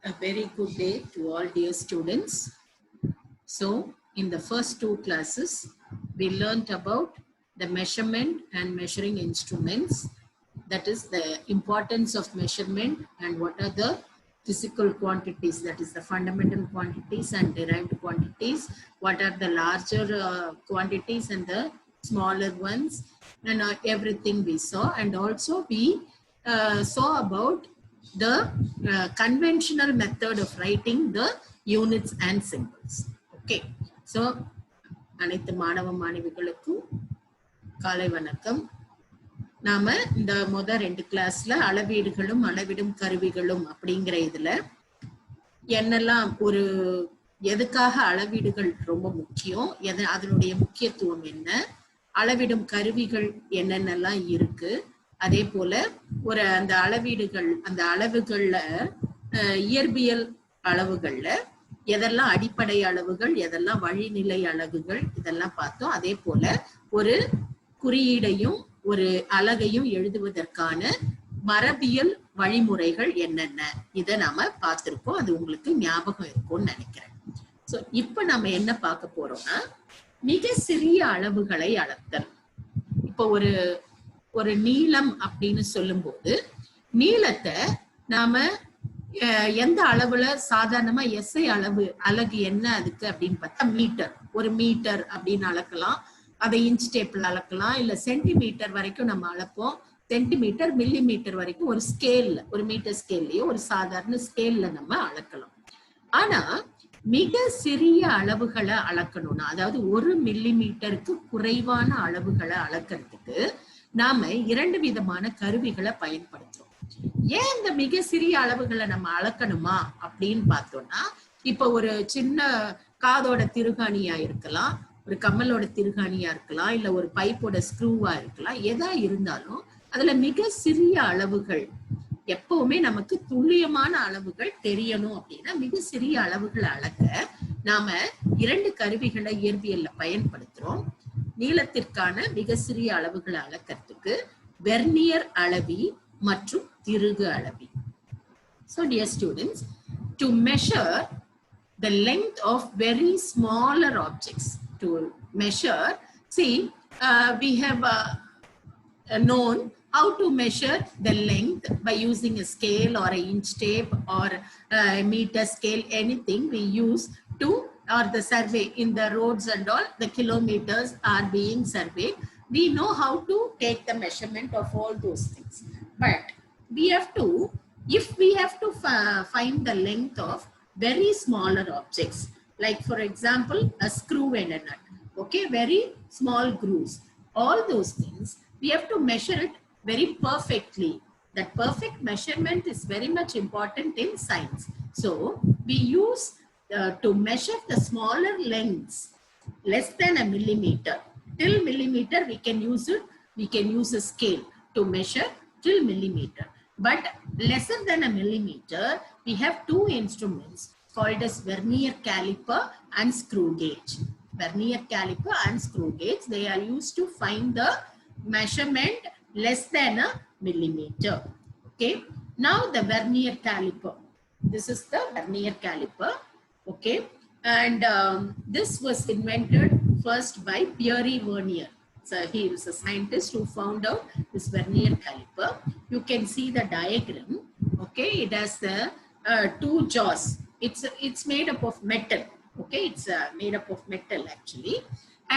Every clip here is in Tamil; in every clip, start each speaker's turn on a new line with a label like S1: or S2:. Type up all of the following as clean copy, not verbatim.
S1: A very good day to all dear students. So, in the first two classes, we learnt about the measurement and measuring instruments. That is the importance of measurement and what are the physical quantities, that is the fundamental quantities and derived quantities. What are the larger quantities and the smaller ones, and everything we saw. And also we saw about the conventional method of writing the units and symbols. Okay, so அனைத்து மாணவ மாணவிகளுக்கும் காலை வணக்கம். நாம இந்த முதல் 2 கிளாஸ்ல அளவீடுகளும் அளவிடும் கருவிகளும் அப்படிங்கிற இதுல என்னெல்லாம் ஒரு எதுக்காக அளவீடுகள் ரொம்ப முக்கியம், அதனுடைய முக்கியத்துவம் என்ன, அளவிடும் கருவிகள் என்னென்னலாம் இருக்கு, அதே போல ஒரு அந்த அளவீடுகள் அந்த அளவுகள்ல இயற்பியல் அளவுகள்ல எதெல்லாம் அடிப்படை அளவுகள், எதெல்லாம் வழிநிலை அளவுகள், இதெல்லாம் பார்த்தோம். அதே போல ஒரு குறியீடையும் ஒரு அலகையும் எழுதுவதற்கான மரபியல் வழிமுறைகள் என்னென்ன, இதை நாம பார்த்திருக்கோம். அது உங்களுக்கு ஞாபகம் இருக்கும்னு நினைக்கிறேன். சோ இப்ப நம்ம என்ன பார்க்க போறோம்னா மிக சிறிய அளவுகளை அளத்தல். இப்போ ஒரு நீளம் அப்படின்னு சொல்லும் போது நீளத்தை நாம எந்த அளவுல சாதாரணமா எஸ்ஐ அலகு என்ன அதுக்கு அப்படின்னு பார்த்தா மீட்டர். ஒரு மீட்டர் அப்படின்னு அளக்கலாம், அதை இன்ச் டேப்ல அளக்கலாம், இல்ல சென்டிமீட்டர் வரைக்கும் நம்ம அளப்போம். சென்டிமீட்டர் மில்லிமீட்டர் வரைக்கும் ஒரு ஸ்கேல்ல, ஒரு மீட்டர் ஸ்கேல்லயோ ஒரு சாதாரண ஸ்கேல்ல நம்ம அளக்கலாம். ஆனா மிக சிறிய அளவுகளை அளக்கணும்னா, அதாவது 1 மில்லிமீட்டருக்கு குறைவான அளவுகளை அளக்கிறதுக்கு நாம 2 விதமான கருவிகளை பயன்படுத்துறோம். ஏன் இந்த மிக சிறிய அளவுகளை நம்ம அளக்கணுமா அப்படின்னு பார்த்தோம்னா, இப்ப ஒரு சின்ன காதோட திருகாணியா இருக்கலாம், ஒரு கம்மலோட திருகாணியா இருக்கலாம், இல்ல ஒரு பைப்போட ஸ்க்ரூவா இருக்கலாம். எதா இருந்தாலும் அதுல மிக சிறிய அளவுகள், எப்பவுமே நமக்கு துல்லியமான அளவுகள் தெரியணும் அப்படின்னா மிக சிறிய அளவுகளை அளக்க நாம 2 கருவிகளை இயற்பியல்ல பயன்படுத்துறோம். நீளத்திற்கான மிக சிறிய அளவுகளை அளக்கிறதுக்கு வெர்னியர் அளவி மற்றும் திருகு அளவி. So dear students, to measure the length of very smaller objects, to measure, see, we have known how to measure the length by using a scale or an inch tape or a meter scale, anything we use to, or the survey in the roads and all, the kilometers are being surveyed. We know how to take the measurement of all those things. But we have to, if we have to find the length of very smaller objects, like for example a screw and a nut, okay, very small grooves, all those things we have to measure it very perfectly. That perfect measurement is very much important in science. So we use to measure the smaller lengths less than a millimeter. Till millimeter we can use it, we can use a scale to measure till millimeter. But lesser than a millimeter, we have 2 instruments called as vernier caliper and screw gauge. Vernier caliper and screw gauge, they are used to find the measurement less than a millimeter. Okay, now the vernier caliper, this is the vernier caliper. Okay, and this was invented first by Pierre Vernier. So he was a scientist who found out this vernier caliper. You can see the diagram. Okay, it has the 2 jaws. It's made up of metal. Okay, it's made up of metal actually,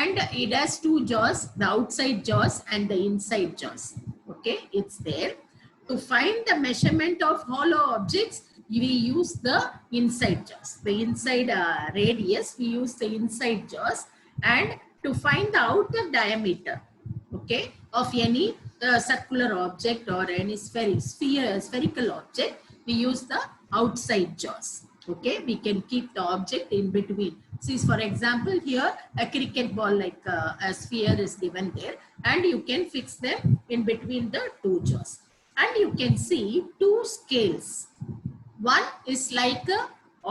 S1: and it has 2 jaws, the outside jaws and the inside jaws. Okay, it's there. To find the measurement of hollow objects, we use the inside jaws, the inside radius, we use the inside jaws. And to find the outer diameter, okay, of any circular object or any spherical object, we use the outside jaws. Okay, we can keep the object in between. See, for example, here a cricket ball like a sphere is given there, and you can fix them in between the 2 jaws. And you can see 2 scales. One is like a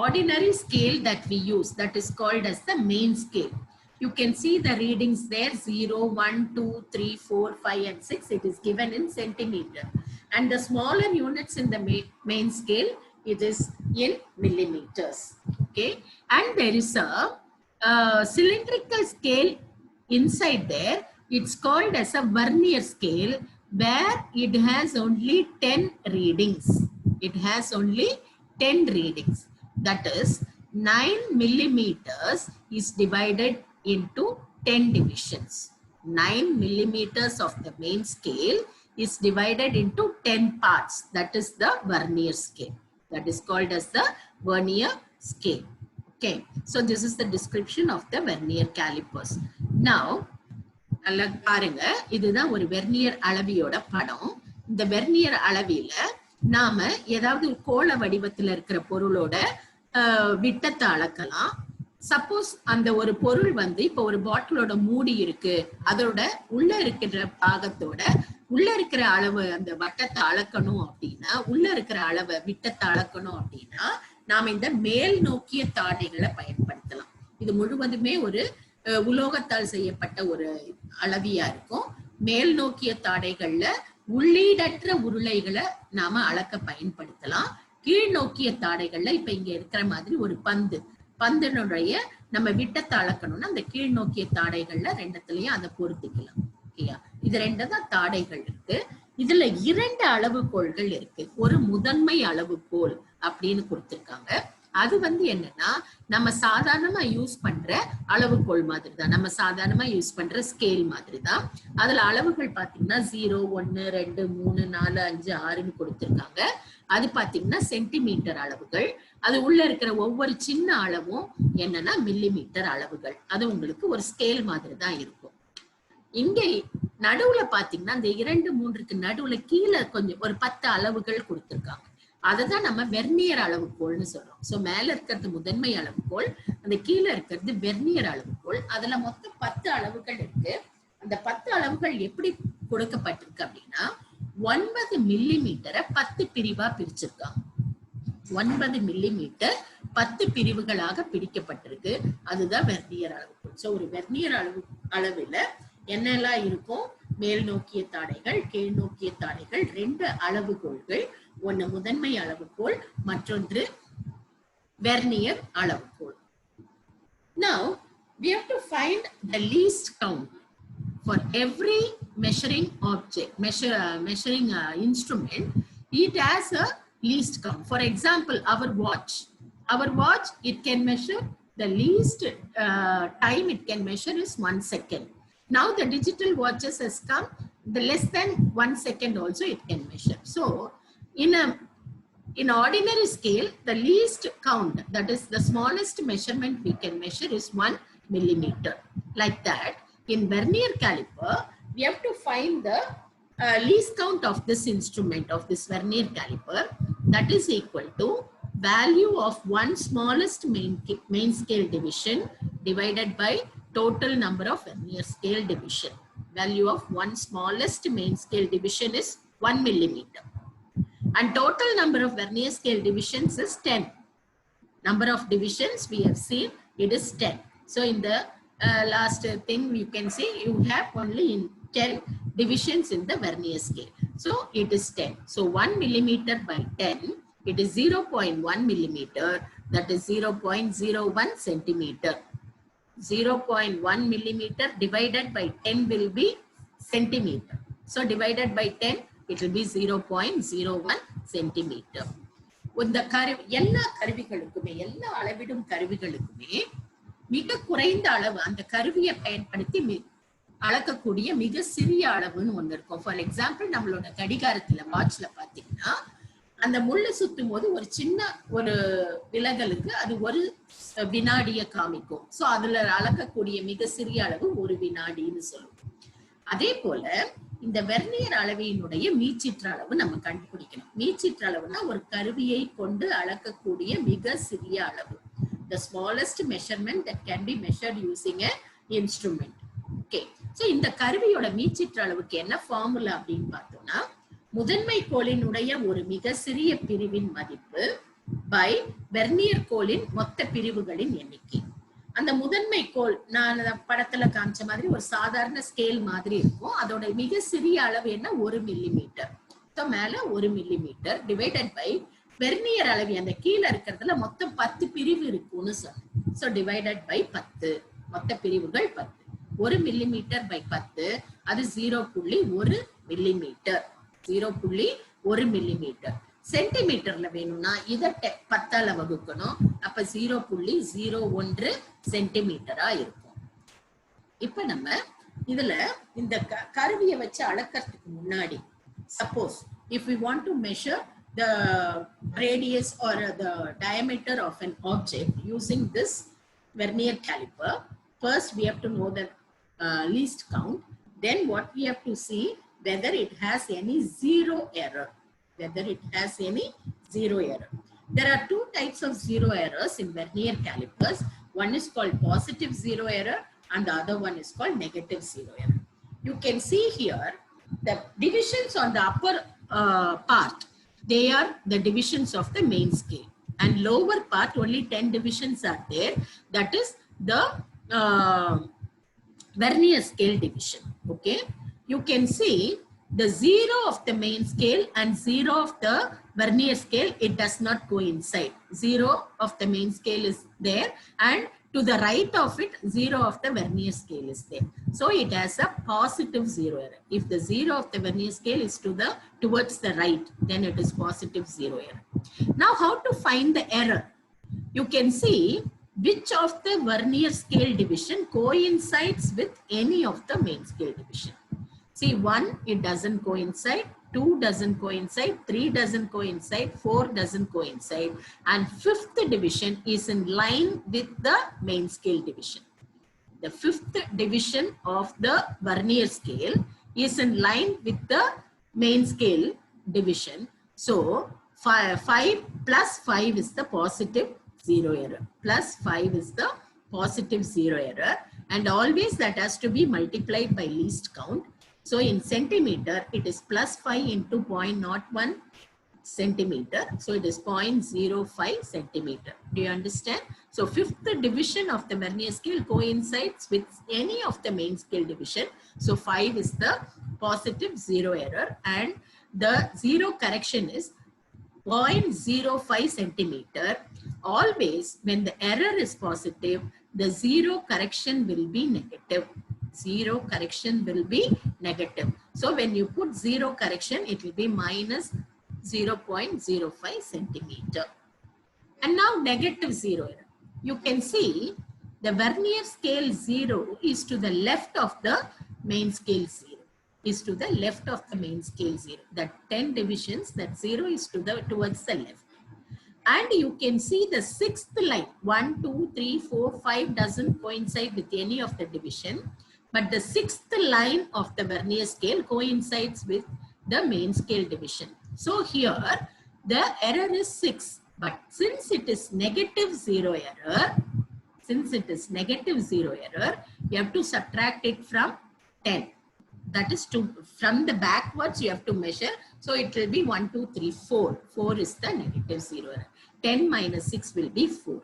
S1: ordinary scale that we use, that is called as the main scale. You can see the readings there, 0, 1, 2, 3, 4, 5 and 6. It is given in centimeter. And the smaller units in the main scale it is in millimeters. Okay, and there is a cylindrical scale inside there. It's called as a vernier scale, where it has only 10 readings. It has only 10 readings. That is 9 millimeters is divided into 10 divisions. 9 millimeters of the main scale is divided into 10 parts. That is the vernier scale. That is called as the vernier scale. Okay, so this is the description of the vernier calipers. Now, பாருங்க, இதுதான் ஒரு வெர்னியர் அளவியோட படம். இந்த வெர்னியர் அளவில நாம ஏதாவது ஒரு கோள வடிவத்தில் இருக்கிற பொருளோட விட்டத்தை அளக்கலாம். சப்போஸ் அந்த ஒரு பொருள் வந்து இப்ப ஒரு பாட்டிலோட மூடி இருக்கு, அதோட உள்ள இருக்கிற பாகத்தோட உள்ள இருக்கிற அளவு அந்த வட்டத்தை அளக்கணும் அப்படின்னா, உள்ள இருக்கிற அளவை விட்டத்தை அளக்கணும் அப்படின்னா நாம இந்த மேல் நோக்கிய தாடைகளை பயன்படுத்தலாம். இது முழுவதுமே ஒரு உலோகத்தால் செய்யப்பட்ட ஒரு அளவியா இருக்கும். மேல் நோக்கிய தாடைகள்ல உள்ளீடற்ற உருளைகளை நாம அளக்க பயன்படுத்தலாம். கீழ் நோக்கிய தாடைகள்ல இப்ப இங்க இருக்கிற மாதிரி ஒரு பந்தினுடைய நம்ம விட்டத்தை அளக்கணும்னா அந்த கீழ் நோக்கிய தாடைகள்ல ரெண்டத்துலயும் அதை பொருத்திக்கலாம். ஓகேயா, இது ரெண்டு தான் தாடைகள் இருக்கு. இதுல 2 அளவுகோல்கள் இருக்கு. ஒரு முதன்மை அளவுகோல் அப்படின்னு கொடுத்திருக்காங்க. அது வந்து என்னன்னா, நம்ம சாதாரணமா யூஸ் பண்ற அளவுகோல் மாதிரி தான், நம்ம சாதாரணமா யூஸ் பண்ற ஸ்கேல் மாதிரி தான். அதுல அளவுகள் பாத்தீங்கன்னா 0, 1, 2, 3, 4, 5, 6ன்னு கொடுத்திருக்காங்க. அது பாத்தீங்கன்னா சென்டிமீட்டர் அளவுகள். அது உள்ள இருக்கிற ஒவ்வொரு சின்ன அளவும் என்னன்னா மில்லிமீட்டர் அளவுகள். அது உங்களுக்கு ஒரு ஸ்கேல் மாதிரி தான் இருக்கும். இங்க நடுவுல பாத்தீங்கன்னா இந்த 2, 3க்கு நடுவுல கீழே கொஞ்சம் ஒரு 10 அளவுகள் கொடுத்திருக்காங்க. அததான் நம்ம வெர்னியர் அளவுகோல்னு சொல்றோம். சோ மேல இருக்கிறது முதன்மை அளவுகோல், அந்த கீழே இருக்கிறது வெர்னியர் அளவுகோல். அதுல மொத்தம் 10 அளவுகள் இருக்கு. அந்த 10 அளவுகள் எப்படி கொடுக்கப்பட்டிருக்கு அப்படின்னா, 9 மில்லிமீட்டரை 10 பிரிவா பிரிச்சிருக்காங்க. 9 மில்லிமீட்டர் 10 பிரிவுகளாக பிரிக்கப்பட்டிருக்கு. அதுதான் வெர்னியர் அளவுகோல். சோ ஒரு வெர்னியர் அளவுல என்னெல்லாம் இருக்கும்? மேல் நோக்கிய தாடைகள், கீழ் நோக்கிய தாடைகள், 2 அளவுகோல்கள். ஒன்னு முதன்மை அளவுகோல், மற்றொன்று வெர்னியர் அளவுகோல். Now we have to find the least count for every measuring object, measuring instrument. It has a least count. For example, our watch, it can measure the least time it can measure is 1 second. Now the digital watches has come, the less than 1 second also it can measure. So in ordinary scale, the least count, that is the smallest measurement we can measure is 1 millimeter. Like that, in vernier caliper, we have to find the least count of this instrument, of this vernier caliper. That is equal to value of one smallest main scale division divided by total number of vernier scale division. Value of one smallest main scale division is 1 millimeter. And total number of vernier scale divisions is 10. Number of divisions we have seen, it is 10. So in the last thing you can see, you have only in 10 divisions in the vernier scale. So it is 10. So 1 millimeter by 10, it is 0.1 millimeter. That is 0.01 centimeter. 0.1 millimeter divided by 10 will be centimeter. So divided by 10, it will be 0.01 centimeter. இந்த எல்லா கருவிகளுக்குமே, எல்லா அளவிடும் கருவிகளுக்குமே மிக குறைந்த அளவு, அந்த கருவியை பயன்படுத்தி அளக்கக்கூடிய மிக சிறிய அளவுன்னு ஒண்ணு இருக்கும். ஃபார் எக்ஸாம்பிள், நம்மளோட கடிகாரத்துல வாட்ச்ல பாத்தீங்கன்னா அந்த முள்ளு சுத்தும் போது ஒரு சின்ன ஒரு விலகலுக்கு அது 1 வினாடியை காமிக்கும். சோ அதுல அளக்கக்கூடிய மிக சிறிய அளவு 1 வினாடின்னு சொல்லுவோம். அதே போல இந்த வெர்னியர் அளவினுடைய மீச்சிற்ற அளவு நம்ம கண்டுபிடிக்கணும். மீச்சிற்ற அளவுனா ஒரு கருவியை கொண்டு அளக்கக்கூடிய மிக சிறிய அளவு. The smallest measurement that can be measured using an instrument. Okay. So இந்த கருவியோட மீச்சிற்ற அளவுக்கு என்ன ஃபார்முலா அப்படின்னு பார்த்தோம்னா, முதன்மை கோலினுடைய ஒரு மிக சிறிய பிரிவின் மதிப்பு பை வெர்னியர் கோலின் மொத்த பிரிவுகளின் எண்ணிக்கை. அந்த முதன்மை கோல் நான் படத்துல காமிச்ச மாதிரி ஒரு சாதாரண ஸ்கேல் மாதிரி இருக்கும். அதோட மிக சிறிய அளவு என்ன? 1 மில்லிமீட்டர். மேல 1 மில்லிமீட்டர் டிவைடட் பை வெர்னியர் அளவி அந்த கீழே இருக்கிறதுல மொத்தம் 10 பிரிவு இருக்குன்னு சொன்னேன். ஸோ டிவைடட் பை 10, மொத்த பிரிவுகள் 10. 1 மில்லிமீட்டர் பை 10 அது 0.1 மில்லிமீட்டர். 0.1 மில்லிமீட்டர். சென்டிமீட்டர்ல வேணும்னா இதை 10ஆல வகுக்கணும். அப்ப 0.01 சென்டிமீட்டரா இருக்கும். இப்ப நம்ம இதுல இந்த கருவியை வச்சு அளக்கிறதுக்கு முன்னாடி, suppose if we want to measure the radius or the diameter of an object using this vernier caliper, first we have to know the least count. Then what we have to see whether it has any zero error. Whether it has any zero error. There are two types of zero errors in vernier calipers. One is called positive zero error and the other one is called negative zero error. You can see here the divisions on the upper part. They are the divisions of the main scale, and lower part only 10 divisions are there. That is the vernier scale division. Okay, you can see the 0 of the main scale and 0 of the vernier scale, it does not coincide. 0 of the main scale is there, and to the right of it 0 of the vernier scale is there. So it has a positive zero error. If the 0 of the vernier scale is towards the right, then it is positive zero error. Now how to find the error? You can see which of the vernier scale division coincides with any of the main scale division. See, 1, it doesn't coincide, 2 doesn't coincide, 3 doesn't coincide, 4 doesn't coincide, and 5th division is in line with the main scale division. The 5th division of the vernier scale is in line with the main scale division. So, 5 plus 5 is the positive zero error. Plus 5 is the positive zero error, and always that has to be multiplied by least count. So in centimeter, it is plus 5 into 0.01 centimeter. So it is 0.05 centimeter. Do you understand? So 5th division of the vernier scale coincides with any of the main scale division. So 5 is the positive zero error, and the zero correction is 0.05 centimeter. Always when the error is positive, the zero correction will be negative. Zero correction will be negative. So when you put zero correction, it will be minus 0.05 centimeter. And now negative zero error. You can see the vernier scale 0 is to the left of the main scale 0. Is to the left of the main scale 0. That 10 divisions, that 0 is towards the left. And you can see the 6th line, 1, 2, 3, 4, 5 doesn't coincide with any of the division. But the 6th line of the vernier scale coincides with the main scale division. So here the error is 6. But since it is negative zero error, you have to subtract it from 10. That is from the backwards you have to measure. So it will be 1, 2, 3, 4. 4 is the negative zero error. 10 minus 6 will be 4.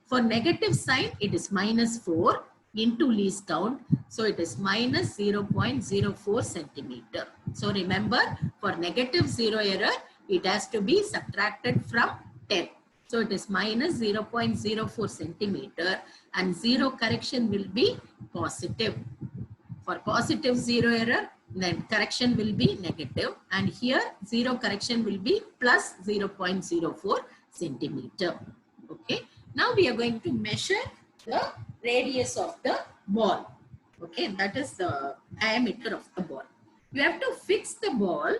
S1: For negative sign, it is minus 4 into least count. So it is minus 0.04 centimeter. So remember, for negative zero error, it has to be subtracted from 10. So it is minus 0.04 centimeter, and zero correction will be positive. For positive zero error, then correction will be negative, and here zero correction will be plus 0.04 centimeter. Okay. Now we are going to measure the radius of the ball. Okay, that is the diameter of the ball. You have to fix the ball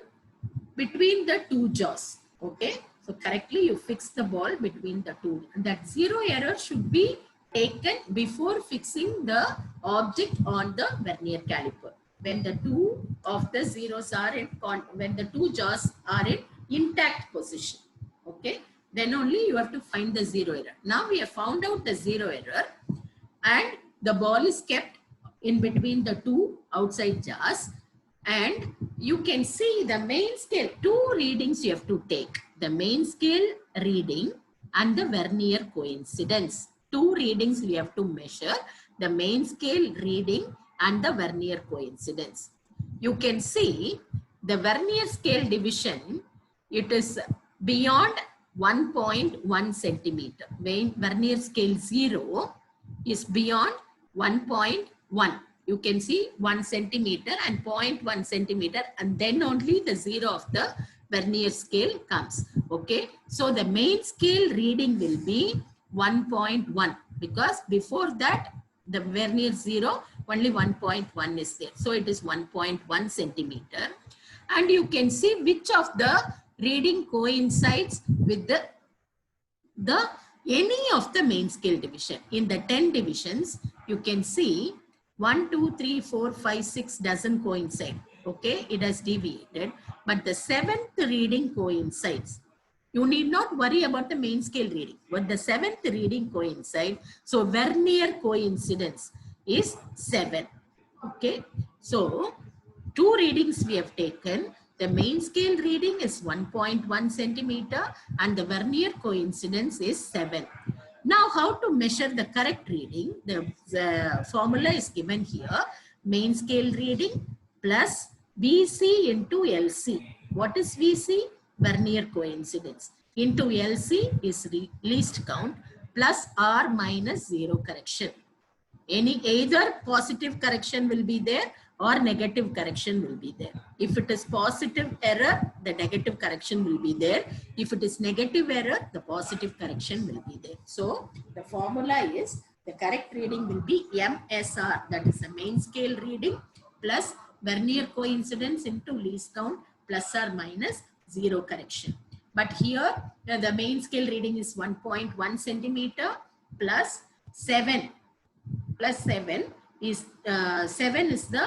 S1: between the two jaws. Okay, so correctly you fix the ball between the two. That zero error should be taken before fixing the object on the vernier caliper. When the two of the zeros are when the two jaws are in intact position. Okay, then only you have to find the zero error. Now we have found out the zero error, and the ball is kept in between the two outside jars, and you can see the main scale. 2 readings you have to take: the main scale reading and the vernier coincidence. 2 readings we have to measure: the main scale reading and the vernier coincidence. You can see the vernier scale division, it is beyond 1.1 centimeter. Vernier scale 0 is beyond 1.1. You can see 1 centimeter and 0.1 centimeter, and then only the 0 of the vernier scale comes. Okay, so the main scale reading will be 1.1 because before that the vernier 0 only 1.1 is there. So it is 1.1 centimeter. And you can see which of the reading coincides with any of the main scale division. In the 10 divisions, you can see 1, 2, 3, 4, 5, 6 doesn't coincide. Okay, it has deviated, but the 7th reading coincides. You need not worry about the main scale reading, but the 7th reading coincides. So vernier coincidence is 7. Okay, so 2 readings we have taken. The main scale reading is 1.1 centimeter and the vernier coincidence is 7. Now, how to measure the correct reading? The formula is given here. Main scale reading plus VC into LC. What is VC? Vernier coincidence. Into LC is least count plus R minus 0 correction. Either positive correction will be there or negative correction will be there. If it is positive error, the negative correction will be there. If it is negative error, the positive correction will be there. So the formula is the correct reading will be MSR, that is the main scale reading plus vernier coincidence into least count plus or minus 0 correction. But here the main scale reading is 1.1 centimeter plus 7 is 7 is the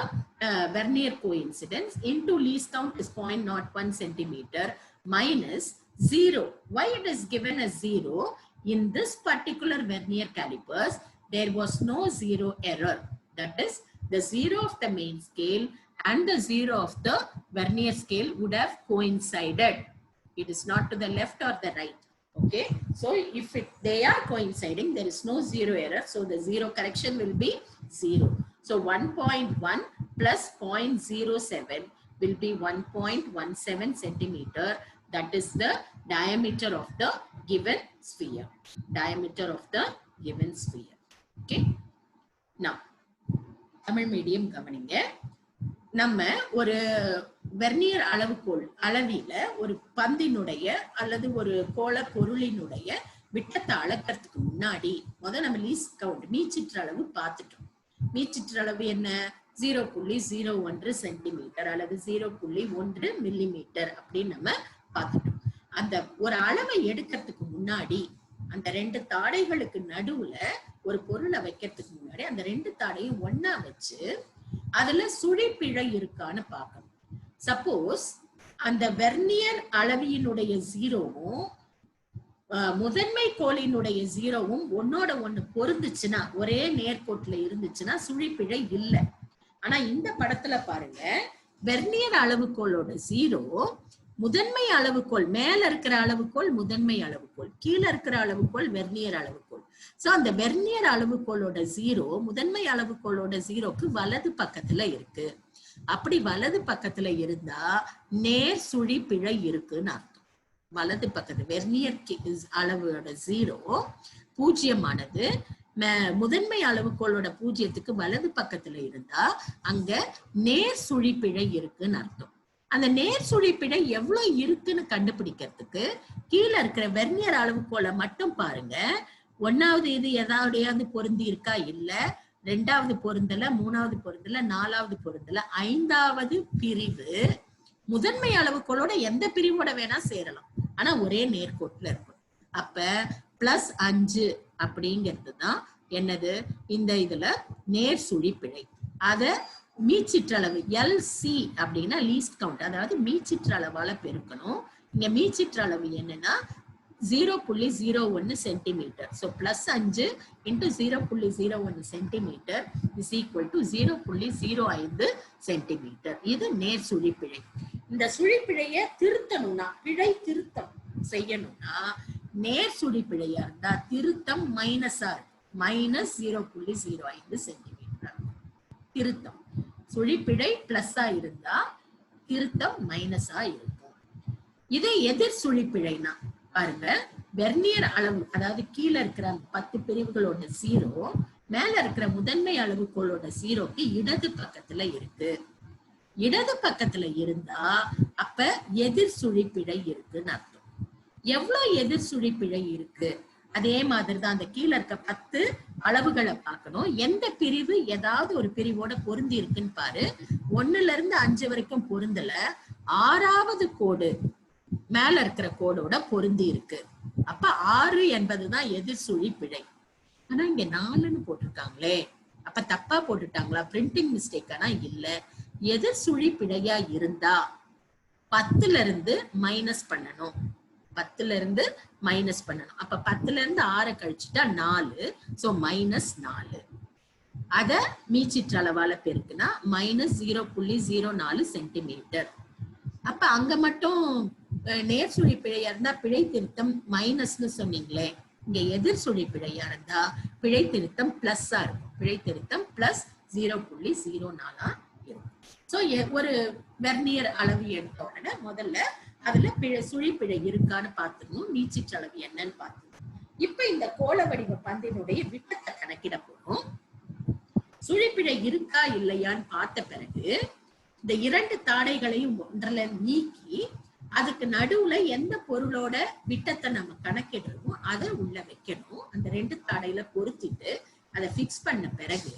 S1: vernier coincidence into least count is 0.01 centimeter minus 0. Why it is given as 0? In this particular vernier calipers, there was no 0 error. That is, the 0 of the main scale and the 0 of the vernier scale would have coincided. It is not to the left or the right. Okay, so if they are coinciding, there is no 0 error. So the 0 correction will be 0. So 1.1 plus 0.07 will be 1.17 centimeter. That is the diameter of the given sphere. Diameter of the given sphere. Okay. Now, Tamil medium கவனிங்க. நம்ம ஒரு வெர்னியர் அளவுகோல் அளவில ஒரு பந்தினுடைய அல்லது ஒரு கோள பொருளினுடைய விட்டத்தை அளக்கிறதுக்கு முன்னாடி நம்ம லீஸ்ட் கவுண்ட் மீச்சிற்றளவு பார்த்துட்டோம். மீச்சிற்றளவு என்ன? 0.01 சென்டிமீட்டர் அல்லது 0.1 மில்லிமீட்டர் அப்படின்னு நம்ம பார்த்துட்டோம். அந்த ஒரு அளவை எடுக்கிறதுக்கு முன்னாடி அந்த 2 தாடைகளுக்கு நடுவுல ஒரு பொருளை வைக்கிறதுக்கு முன்னாடி அந்த 2 தாடையும் ஒன்னா வச்சு அதுல சுழிப்பிழை இருக்கான்னு பார்க்கணும். சப்போஸ் அந்த வெர்னியர் அளவியினுடைய 0வும் முதன்மை கோலினுடைய 0வும் ஒன்னோட ஒண்ணு பொருந்துச்சுன்னா, ஒரே நேர்கோட்டுல இருந்துச்சுன்னா சுழிப்பிழை இல்லை. ஆனா இந்த படத்துல பாருங்க, வெர்னியர் அளவுகோலோட 0 முதன்மை அளவுகோல், மேல இருக்கிற அளவுகோல் முதன்மை அளவுகோல், கீழே இருக்கிற அளவுகோல் வெர்னியர் அளவுகோல். சோ அந்த வெர்னியர் அளவுகோலோட 0 முதன்மை அளவுகோலோட 0க்கு வலது பக்கத்துல இருக்கு. அப்படி வலது பக்கத்துல இருந்தா நேர் சுழி பிழை இருக்குன்னு அர்த்தம். வலது பக்கத்து வெர்னியர் அளவோட 0 பூஜ்ஜியமானது முதன்மை அளவுகோலோட 0க்கு வலது பக்கத்துல இருந்தா அங்க நேர் சுழி பிழை இருக்குன்னு அர்த்தம். அந்த நேர் சுழி பிழை எவ்வளவு இருக்குன்னு கண்டுபிடிக்கிறதுக்கு கீழே இருக்கிற வெர்னியர் அளவுகோலை மட்டும் பாருங்க. 1வது இது எதாவது பொருந்தி இருக்கா? இல்ல. 2வது பொருந்தல, 3வது பொருந்தல, 4வது பொருந்தல, 5வது பிரிவு முதன்மை அளவுகோலோட எந்த பிரிவோட வேணா சேரலாம், ஆனா ஒரே நேர்கோட்டுல இருக்கும். அப்ப +5 அப்படிங்கிறது தான் என்னது? இந்த இதுல நேர் சுழி பிழை. அத மீச்சிற்றளவு LC அப்படின்னா லீஸ்ட் கவுண்ட், அதாவது மீச்சிற்றளவால பெருக்கணும். இங்க மீச்சிற்றளவு என்னன்னா 0.01 centimetre. So +5 into 0.01 centimetre is equal to 0.05 centimetre. இது நேர் சுழிப்பிழை. இந்த சுழிப்பிழையை திருத்தணும்னா, பிழை திருத்தம் செய்யணும்னா, நேர் சுழிப்பிழையா இருந்தா திருத்தம் மைனஸா -0.05 சென்டிமீட்டர் திருத்தம். சுழிப்பிழை பிளஸ்ஸா இருந்தா திருத்தம் மைனஸா இருக்கும். இதே எதிர் சுழிப்பிழைனா பாருங்க, வெர்னியர் அளவு, அதாவது கீழே இருக்கிற 10 பிரிவுகளோட 0 மேல இருக்கிற முதன்மை அளவுகோலோட 0க்கு இடது பக்கத்துல இருக்கு. இடது பக்கத்துல இருந்தா அப்ப எதிர் சுழிப்பிழை இருக்குன்னு அர்த்தம். எவ்வளவு எதிர் சுழிப்பிழை இருக்கு? அதே மாதிரிதான் அந்த கீழே இருக்க 10 அளவுகளை பார்க்கணும். எந்த பிரிவு ஏதாவது ஒரு பிரிவோட பொருந்தி இருக்குன்னு பாரு. 1ல இருந்து 5 வரைக்கும் பொருந்தல. 6வது கோடு மேல இருக்கிற கோடோட பொருந்தி இருக்கு. அப்ப 6 என்பதுதான் எதிர் சுழிப்பிழை. ஆனா இங்க 4ன்னு போட்டிருக்காங்களே, அப்ப தப்பா போட்டுட்டாங்களா? Printing mistake? ஆனா இல்ல. எதிர் சுழிப்பிழையா இருந்தா 10ல இருந்து மைனஸ் பண்ணணும். 10ல இருந்து மைனஸ் பண்ணணும். அப்ப 10ல இருந்து 6 கழிச்சுட்டா 4. சோ -4. அத மீச்சிற்றளவால பெருக்குனா -0.04 சென்டிமீட்டர். அப்ப அங்க மட்டும் நேர் சுழி பிழையா இருந்தா பிழை திருத்தம் மைனஸ்னு சொன்னீங்களே, இங்க எதிர் சுழி பிழையா இருந்தா பிழை திருத்தம் பிளஸ்ஸா இருக்கும். பிழை திருத்தம் பிளஸ் 0.04 இருக்கும். சோ ஒரு வெர்னியர் அளவு எடுத்த உடனே முதல்ல அதுல சுழிப்பிழை இருக்கான்னு பார்த்துக்கணும், மீச்சிற்றளவு என்னன்னு பார்த்துக்கணும். இப்ப இந்த கோள வடிவ பந்தினுடைய விட்டத்தை கணக்கிட போறோம். சுழிப்பிழை இருக்கா இல்லையான்னு பார்த்த பிறகு இந்த 2 தாடைகளையும் ஒன்றல நீக்கி அதுக்கு நடுவுல எந்த பொருளோட விட்டத்தை நம்ம கணக்கிடுறோமோ அதை உள்ள வைக்கணும். அந்த 2 தாடையில பொருத்திட்டு அதை பிக்ஸ் பண்ண பிறகு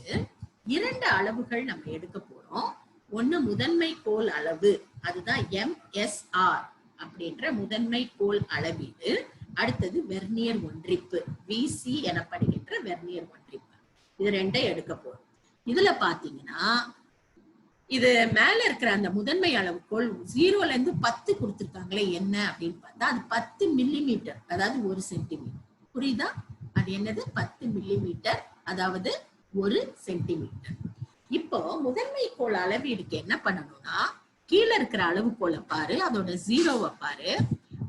S1: 2 அளவுகள் நம்ம எடுக்க போறோம். ஒண்ணு முதன்மை கோல் அளவு, அதுதான் MSR அப்படின்ற முதன்மை கோல் அளவீடு. அடுத்தது வெர்னியர் ஒன்றிப்பு, VC எனப்படுகின்ற வெர்னியர் ஒன்றிப்பு. இது 2 எடுக்க போறோம். இதுல பாத்தீங்கன்னா இது மேல இருக்கிற அந்த முதன்மை அளவுகோல் 0ல இருந்து 10 கொடுத்திருக்காங்களே, என்ன அப்படின்னு பார்த்தா அது 10 மில்லிமீட்டர், அதாவது 1 சென்டிமீட்டர். புரியுதா? அது என்னது? 10 மில்லிமீட்டர், அதாவது 1 சென்டிமீட்டர். இப்போ முதன்மை கோள் அளவீடுக்கு என்ன பண்ணணும்னா, கீழே இருக்கிற அளவுகோலை பாரு, அதோட 0வை பாரு.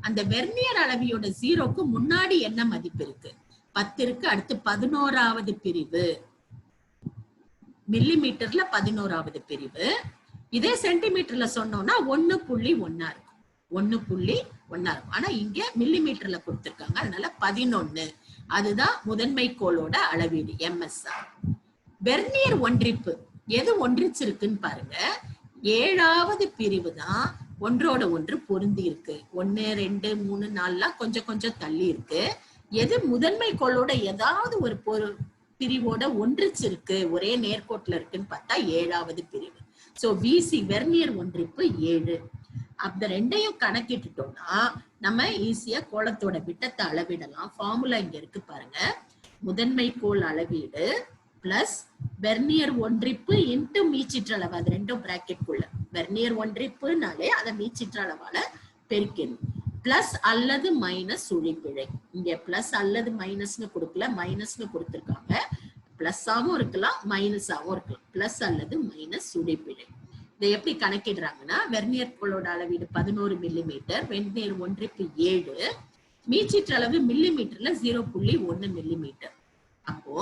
S1: அந்த வெர்னியர் அளவியோட 0க்கு முன்னாடி என்ன மதிப்பு இருக்கு? 10 இருக்கு. அடுத்து 11வது பிரிவு, மில்லிமீட்டர்ல 11வது பிரிவு. இதே சென்டிமீட்டர்ல சொன்னோம்னா 1.1 இருக்கும். 1.1 இருக்கும். ஆனா இங்க மில்லிமீட்டர்ல கொடுத்திருக்காங்க, அதனால 11. அதுதான் முதன்மை கோளோட அளவீடு MSR. வெர்னியர் ஒன்றிப்பு எது ஒன்றிச்சிருக்குன்னு பாருங்க. 7வது பிரிவு தான் ஒன்றோட ஒன்று பொருந்தி இருக்கு. 1, 2, 3, 4 கொஞ்சம் கொஞ்சம் தள்ளி இருக்கு. எது முதன்மை கோளோட ஏதாவது ஒரு பிரிவோட ஒன்றிச்சிருக்கு, ஒரே நேர்கோட்டுல இருக்குன்னு பார்த்தா 7வது பிரிவு. சோ VC வெர்னியர் ஒன்றிப்பு 7. அந்த 2ஐயும் கணக்கிட்டுட்டோம்னா நம்ம ஈஸியா கோளத்தோட விட்டத்தை அளவிடலாம். ஃபார்முலா இங்க இருக்கு பாருங்க. முதன்மை கோள் அளவீடு பிளஸ் வெர்னியர் ஒன்றிப்பு இன்டு மீச்சிற்றளவு, அது 2ம் பிராக்கெட் குள்ள. வெர்னியர் ஒன்றிப்புனாலே அதை மீச்சிற்றளவால பெருக்கணும். பிளஸ் அல்லது மைனஸ் சுழிப்பிழை. இங்க பிளஸ் அல்லது மைனஸ்னு கொடுக்கல, மைனஸ்னு கொடுத்திருக்காங்க. பிளஸ்ஸாவும் இருக்கலாம், மைனஸாவும் இருக்கலாம். பிளஸ் அல்லது மைனஸ் சுழிப்பிழை. இதை எப்படி கணக்கிடுறாங்கன்னா, வெர்னியர் கோளோட அளவீடு 11 மில்லிமீட்டர், வெர்னியர் ஒன்றிப்பு 7, மீச்சிற்றளவு மில்லிமீட்டர்ல 0.1 மில்லிமீட்டர். அப்போ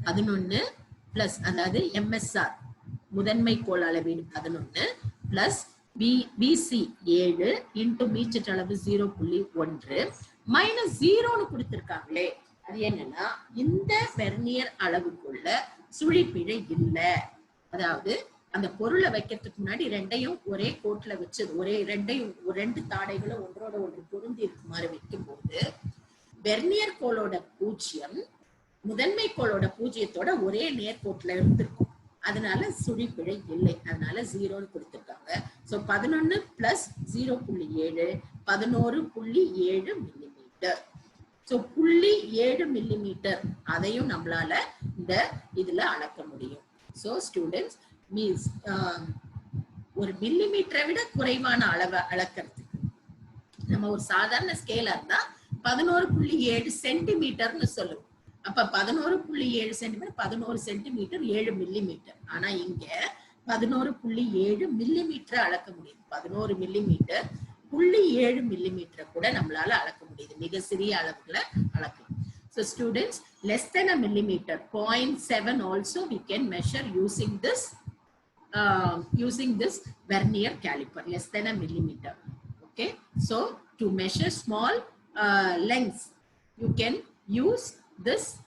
S1: 11 பிளஸ், அதாவது MSR முதன்மை கோள் அளவீடு 11 பிளஸ் VC 7 இன்டு மீச்சிற்றளவு 0.1 மைனஸ் 0ன்னு கொடுத்திருக்காங்களே, அது என்னன்னா இந்த வெர்னியர் அளவுக்குள்ள சுழிப்பிழை இல்லை. அதாவது அந்த பொருளை வைக்கிறதுக்கு முன்னாடி 2ஐயும் ஒரே கோட்ல வச்சு, ஒரே 2 தாடைகளும் ஒன்றோட ஒன்று பொருந்தி இருக்குமாறு வைக்கும் போது வெர்னியர் கோளோட 0 முதன்மை கோளோட 0த்தோட ஒரே நேர்கோட்டுல இருந்திருக்கும். அதனால சுழிப்பிழை இல்லை, அதனால 0ன்னு கொடுத்திருக்காங்க. So 11 plus 0.7 11.7 millimetre. So 0.7 millimetre அதையும் நம்மளால இந்த இதுல அளக்க முடியும். சோ ஸ்டூடெண்ட்ஸ் மீன்ஸ் ஒரு மில்லிமீட்டரை விட குறைவான அளவை அளக்கிறதுக்கு நம்ம ஒரு சாதாரண ஸ்கேலா இருந்தா 11.7 சென்டிமீட்டர்னு சொல்லுவோம். அப்ப 11.7 சென்டிமீட்டர் 11 சென்டிமீட்டர் 7 மில்லிமீட்டர். ஆனா இங்க 11.7 மில்லிமீட்டர் அளக்க முடியும். 11 மில்லிமீட்டர் 0.7 மில்லிமீட்டர் கூட நம்மளால அளக்க முடியுது. மிக சிறிய அளவுகளை அளக்கலாம். So students, less than a millimeter, 0.7 also we can measure using this vernier caliper, less than a millimeter. Okay, so to measure small lengths, you can use this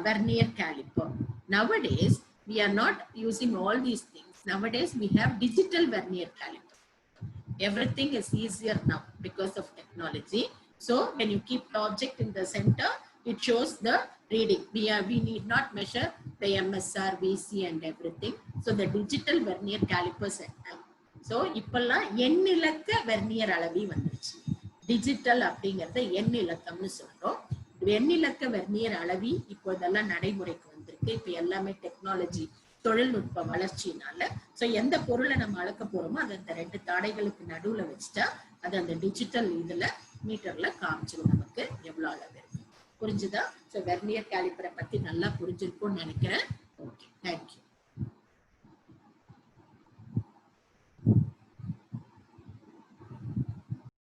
S1: vernier caliper. Nowadays, we are not using all these things. Nowadays, we have digital vernier caliper. Everything is easier now because of technology. So when you keep the object in the center, it shows the reading. We need not measure the MSR, VC and everything. So the digital vernier calipers are now. So இப்பெல்லாம் எண்ணிலக்க வெர்னியர் அளவி வந்துருச்சு. டிஜிட்டல் அப்படிங்கறத எண்ணிலக்கம்னு சொல்றோம். எண்ணிலக்க வெர்னியர் அளவி இப்போதெல்லாம் நடைமுறைக்கு வந்திருக்கு. இப்ப எல்லாமே டெக்னாலஜி தொழில்நுட்ப வளர்ச்சியினால சோ எந்த பொருளை நம்ம அளக்க போறோமோ அதை அந்த ரெண்டு தாடைகளுக்கு நடுவுல வச்சுட்டா அது அந்த டிஜிட்டல் இதுல மீட்டர்ல காமிச்சிடும் நமக்கு எவ்வளவு அளவு இருக்கு. புரிஞ்சுதா? சோ வெர்னியர் காலிப்பரை பத்தி நல்லா புரிஞ்சிருக்கும்னு நினைக்கிறேன். Okay, thank you.